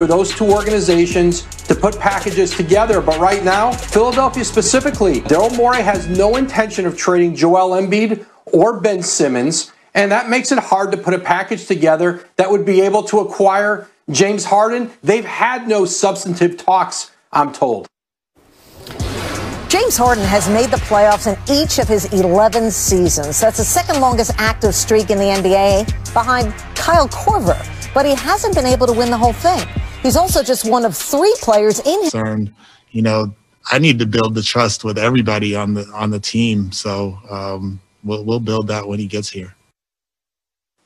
for those two organizations to put packages together. But right now, Philadelphia specifically, Daryl Morey has no intention of trading Joel Embiid or Ben Simmons, and that makes it hard to put a package together that would be able to acquire James Harden. They've had no substantive talks, I'm told. James Harden has made the playoffs in each of his 11 seasons. That's the second longest active streak in the NBA, behind Kyle Korver. But he hasn't been able to win the whole thing. He's also just one of 3 players in his. You know, I need to build the trust with everybody on the team. So we'll build that when he gets here.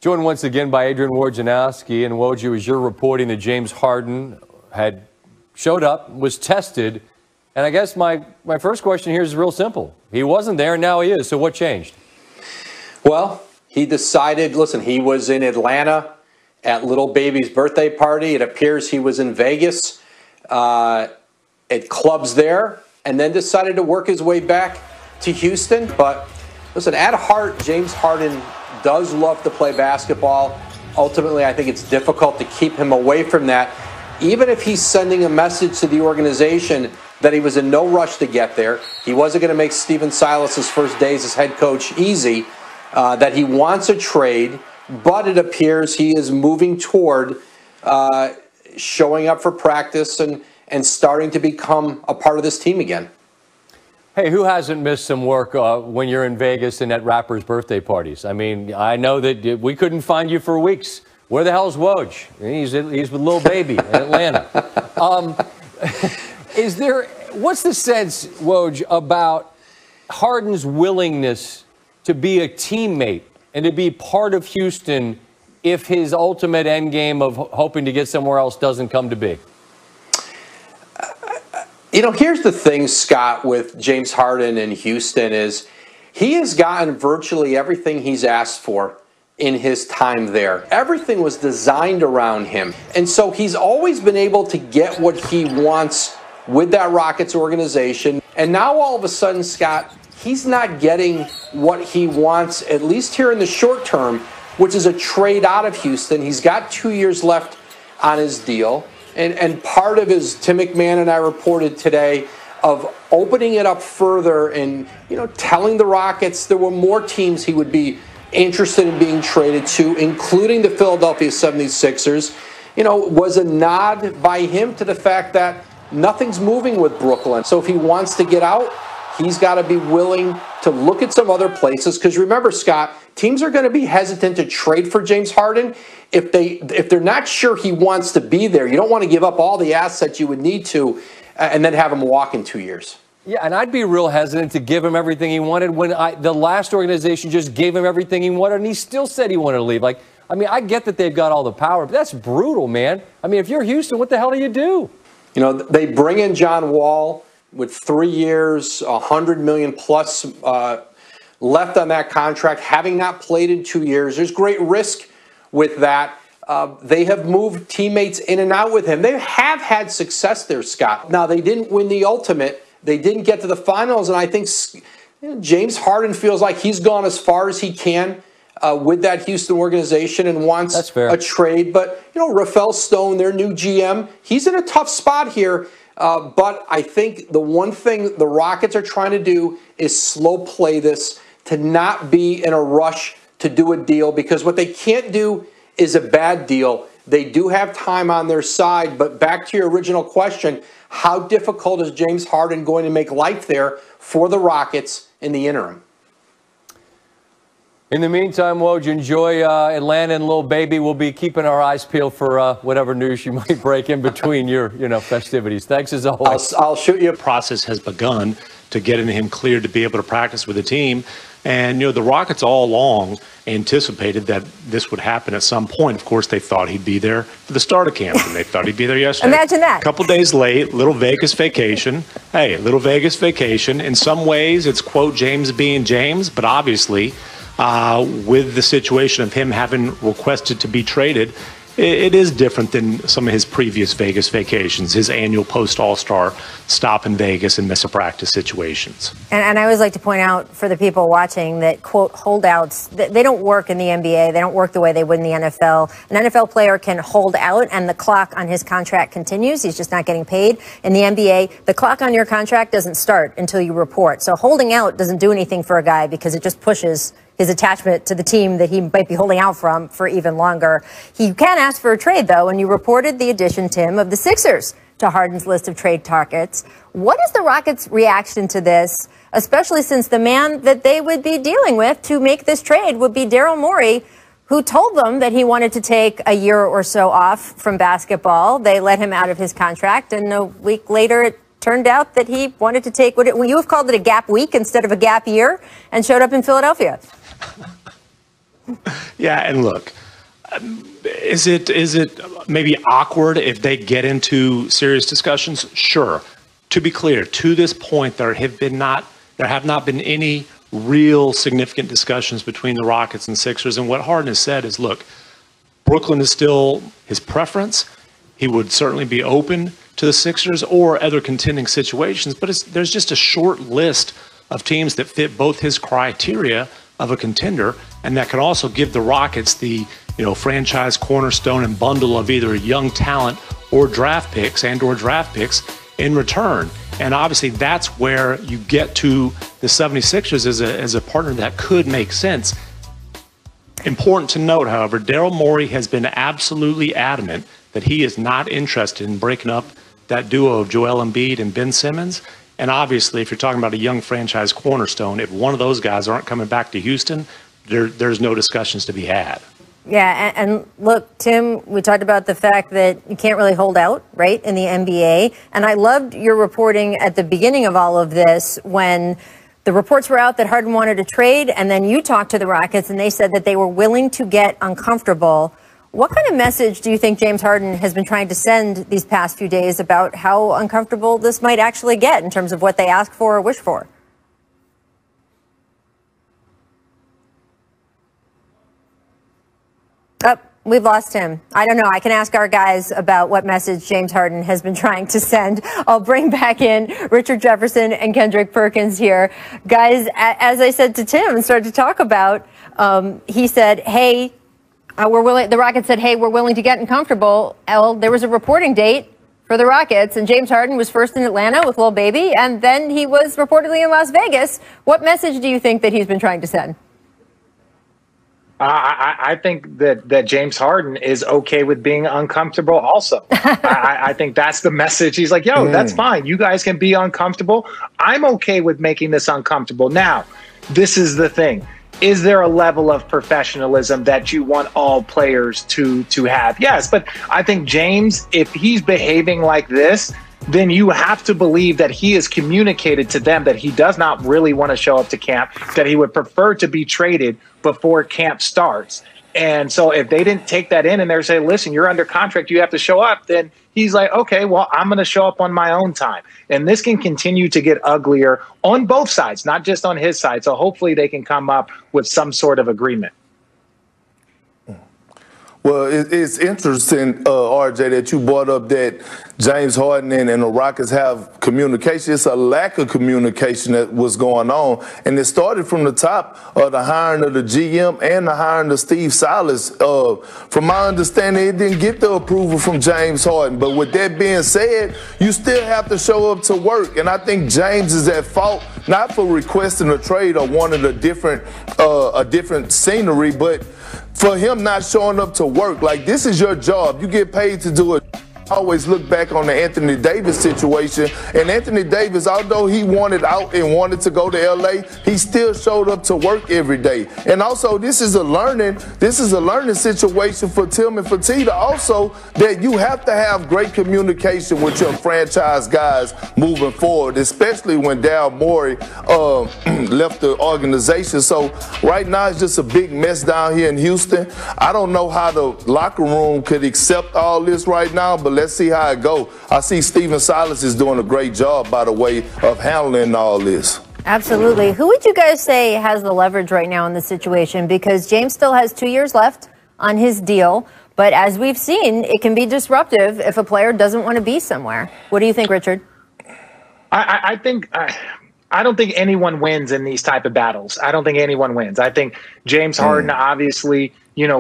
Joined once again by Adrian Wojnarowski. And Woj, as you're reporting that James Harden had showed up, was tested. And I guess my first question here is real simple. He wasn't there, and now he is. So what changed? Well, he decided, listen, he was in Atlanta at little baby's birthday party. It appears he was in Vegas at clubs there, and then decided to work his way back to Houston. But listen, at heart, James Harden does love to play basketball. Ultimately, I think it's difficult to keep him away from that, even if he's sending a message to the organization that he was in no rush to get there. He wasn't going to make Stephen Silas's first days as head coach easy, that he wants a trade, but it appears he is moving toward showing up for practice and starting to become a part of this team again. Hey, who hasn't missed some work when you're in Vegas and at rappers' birthday parties? I mean, I know that we couldn't find you for weeks. Where the hell's Woj? He's with Lil Baby in Atlanta. What's the sense, Woj, about Harden's willingness to be a teammate and to be part of Houston if his ultimate end game of hoping to get somewhere else doesn't come to be? You know, here's the thing, Scott, with James Harden in Houston is he has gotten virtually everything he's asked for in his time there. Everything was designed around him. And so he's always been able to get what he wants with that Rockets organization. And now all of a sudden, Scott, he's not getting what he wants, at least here in the short term, which is a trade out of Houston. He's got 2 years left on his deal. And part of his, Tim McMahon and I reported today, of opening it up further and, you know, telling the Rockets there were more teams he would be interested in being traded to, including the Philadelphia 76ers, you know, was a nod by him to the fact that nothing's moving with Brooklyn. So if he wants to get out, he's got to be willing to look at some other places. Because remember, Scott, teams are going to be hesitant to trade for James Harden if they're not sure he wants to be there. You don't want to give up all the assets you would need to and then have him walk in 2 years. Yeah, and I'd be real hesitant to give him everything he wanted when the last organization just gave him everything he wanted, and he still said he wanted to leave. Like, I mean, I get that they've got all the power, but that's brutal, man. I mean, if you're Houston, what the hell do you do? You know, they bring in John Wall with 3 years, $100 million plus left on that contract, having not played in 2 years. There's great risk with that. They have moved teammates in and out with him. They have had success there, Scott. Now, they didn't win the ultimate. They didn't get to the finals, and I think James Harden feels like he's gone as far as he can with that Houston organization and wants a trade. But, you know, Rafael Stone, their new GM, he's in a tough spot here. But I think the one thing the Rockets are trying to do is slow play this, to not be in a rush to do a deal, because what they can't do is a bad deal. They do have time on their side. But back to your original question, how difficult is James Harden going to make life there for the Rockets in the interim? In the meantime, Woj, enjoy Atlanta and Lil Baby. We'll be keeping our eyes peeled for whatever news you might break in between your festivities. Thanks as always. I'll shoot you. Process has begun to getting him cleared to be able to practice with the team. And, you know, the Rockets all along anticipated that this would happen at some point. Of course, they thought he'd be there for the start of camp, and they thought he'd be there yesterday. Imagine that. A couple days late, little Vegas vacation. Hey, little Vegas vacation. In some ways, it's, quote, James being James, but obviously with the situation of him having requested to be traded, it is different than some of his previous Vegas vacations, his annual post-All-Star stop in Vegas and miss a practice situations. And I always like to point out for the people watching that, quote, holdouts, they don't work in the NBA. They don't work the way they would in the NFL. An NFL player can hold out and the clock on his contract continues. He's just not getting paid. In the NBA, the clock on your contract doesn't start until you report. So holding out doesn't do anything for a guy because it just pushes his attachment to the team that he might be holding out from for even longer. He can ask for a trade, though, and you reported the addition, Tim, of the Sixers to Harden's list of trade targets. What is the Rockets' reaction to this, especially since the man that they would be dealing with to make this trade would be Daryl Morey, who told them that he wanted to take a year or so off from basketball. They let him out of his contract, and a week later it turned out that he wanted to take what you have called it a gap week instead of a gap year, and showed up in Philadelphia. Yeah, and look, is it maybe awkward if they get into serious discussions? Sure. To be clear, to this point, there have not been any real significant discussions between the Rockets and Sixers. And what Harden has said is, look, Brooklyn is still his preference. He would certainly be open to the Sixers or other contending situations, but there's just a short list of teams that fit both his criteria of a contender, and that could also give the Rockets the franchise cornerstone and bundle of either young talent or draft picks in return. And obviously that's where you get to the 76ers as a partner that could make sense. Important to note, however, Daryl Morey has been absolutely adamant that he is not interested in breaking up that duo of Joel Embiid and Ben Simmons. And obviously, if you're talking about a young franchise cornerstone, if one of those guys aren't coming back to Houston, there's no discussions to be had. Yeah, and look, Tim, we talked about the fact that you can't really hold out, right, in the NBA. And I loved your reporting at the beginning of all of this when the reports were out that Harden wanted to trade, and then you talked to the Rockets and they said that they were willing to get uncomfortable. What kind of message do you think James Harden has been trying to send these past few days about how uncomfortable this might actually get in terms of what they ask for or wish for? Oh, we've lost him. I don't know. I can ask our guys about what message James Harden has been trying to send. I'll bring back in Richard Jefferson and Kendrick Perkins here. Guys, as I said to Tim and started to talk about, he said, hey, the Rockets said, hey, we're willing to get uncomfortable. There was a reporting date for the Rockets, and James Harden was first in Atlanta with Lil Baby, and then he was reportedly in Las Vegas. What message do you think that he's been trying to send? I think that James Harden is okay with being uncomfortable also. I think that's the message. He's like, yo, that's fine. You guys can be uncomfortable. I'm okay with making this uncomfortable. Now, this is the thing. Is there a level of professionalism that you want all players to have? Yes, but I think James, if he's behaving like this, then you have to believe that he has communicated to them that he does not really want to show up to camp, that he would prefer to be traded before camp starts. And so if they didn't take that in and they're saying, listen, you're under contract, you have to show up, then he's like, okay, well, I'm going to show up on my own time. And this can continue to get uglier on both sides, not just on his side. So hopefully they can come up with some sort of agreement. Well, it's interesting, RJ, that you brought up that James Harden and the Rockets have communication. It's a lack of communication that was going on. And it started from the top of the hiring of the GM and the hiring of Steve Silas. From my understanding, it didn't get the approval from James Harden. But with that being said, you still have to show up to work. And I think James is at fault, not for requesting a trade or wanting a different scenery, but for him not showing up to work. Like, this is your job. You get paid to do it. Always look back on the Anthony Davis situation. And Anthony Davis, although he wanted out and wanted to go to LA, he still showed up to work every day. And also, this is a learning situation for Tim and Fertitta also, that you have to have great communication with your franchise guys moving forward, especially when Daryl Morey left the organization. So right now it's just a big mess down here in Houston. I don't know how the locker room could accept all this right now, but let's see how it goes. I see Stephen Silas is doing a great job, by the way, of handling all this. Absolutely. Who would you guys say has the leverage right now in this situation? Because James still has 2 years left on his deal. But as we've seen, it can be disruptive if a player doesn't want to be somewhere. What do you think, Richard? I think I don't think anyone wins in these type of battles. I don't think anyone wins. I think James Harden obviously,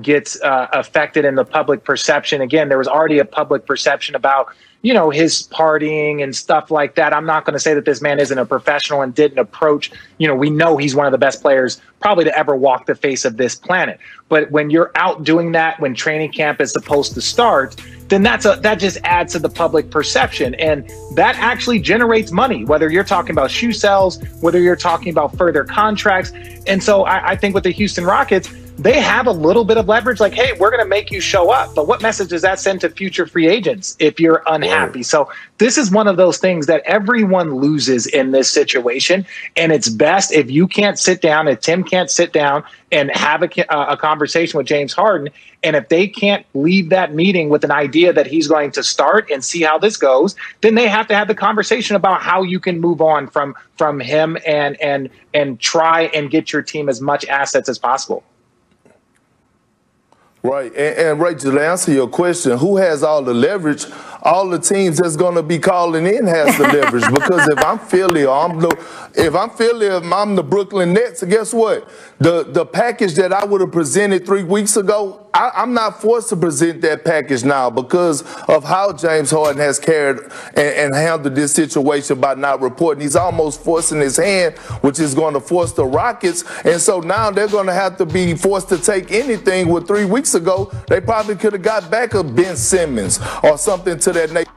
gets affected in the public perception. Again, there was already a public perception about, his partying and stuff like that. I'm not going to say that this man isn't a professional and didn't approach, we know he's one of the best players probably to ever walk the face of this planet. But when you're out doing that, when training camp is supposed to start, then that just adds to the public perception. And that actually generates money, whether you're talking about shoe sales, whether you're talking about further contracts. And so I think with the Houston Rockets, they have a little bit of leverage, like, hey, we're going to make you show up. But what message does that send to future free agents if you're unhappy? So this is one of those things that everyone loses in this situation. And it's best if you can't sit down, if Tim can't sit down and have a conversation with James Harden. And if they can't leave that meeting with an idea that he's going to start and see how this goes, then they have to have the conversation about how you can move on from him and try and get your team as much assets as possible. Right. And Rachel, to answer your question, who has all the leverage? All the teams that's going to be calling in has the leverage. Because if I'm Philly or I'm the Brooklyn Nets, guess what? The package that I would have presented 3 weeks ago, I'm not forced to present that package now because of how James Harden has carried and handled this situation by not reporting. He's almost forcing his hand, which is going to force the Rockets. And so now they're going to have to be forced to take anything. With 3 weeks ago, they probably could have got back a Ben Simmons or something to that nature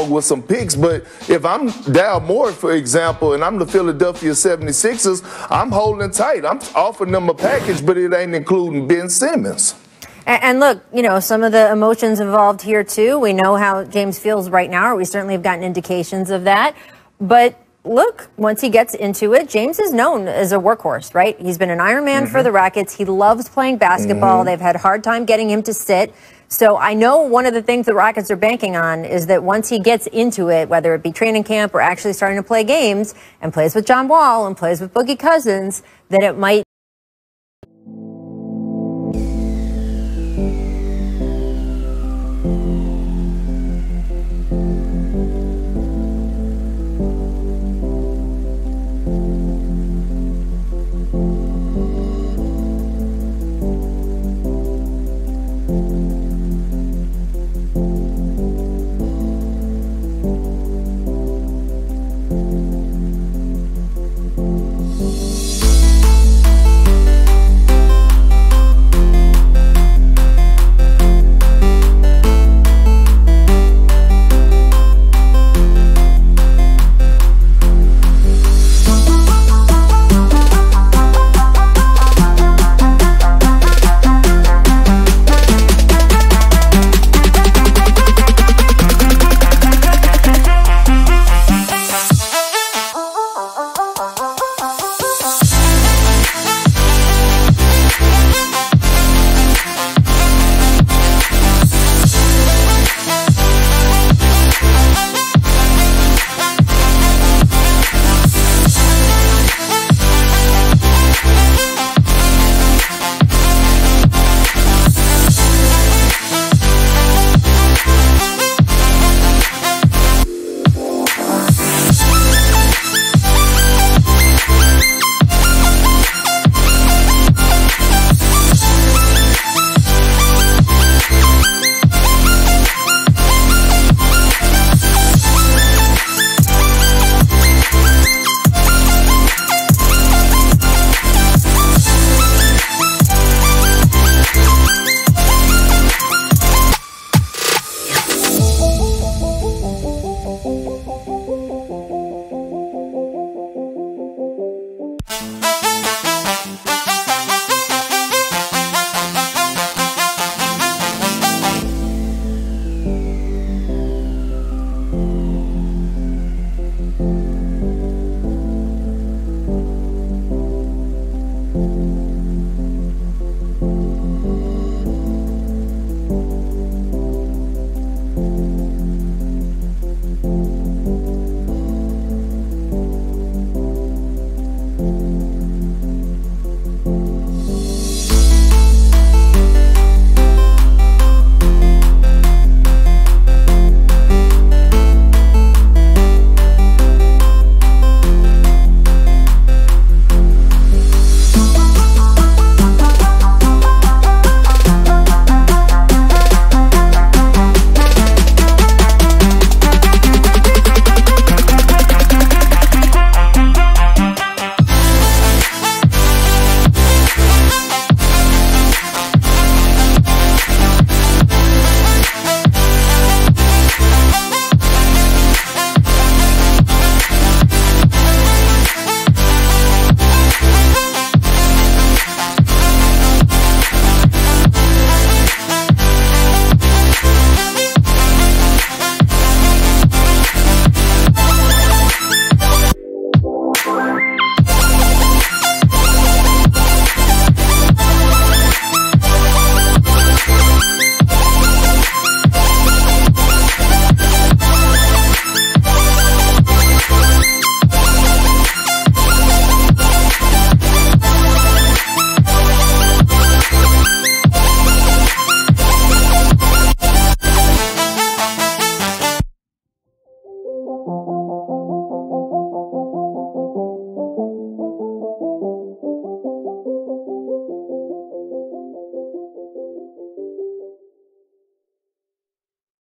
with some picks. But if I'm Dal Moore, for example, and I'm the Philadelphia 76ers, I'm holding tight. I'm offering them a package, but it ain't including Ben Simmons. And look, some of the emotions involved here, too. We know how James feels right now, or we certainly have gotten indications of that. But look, once he gets into it, James is known as a workhorse, right? He's been an Iron Man for the Rockets. He loves playing basketball. They've had a hard time getting him to sit. So I know one of the things the Rockets are banking on is that once he gets into it, whether it be training camp or actually starting to play games and plays with John Wall and plays with Boogie Cousins, that it might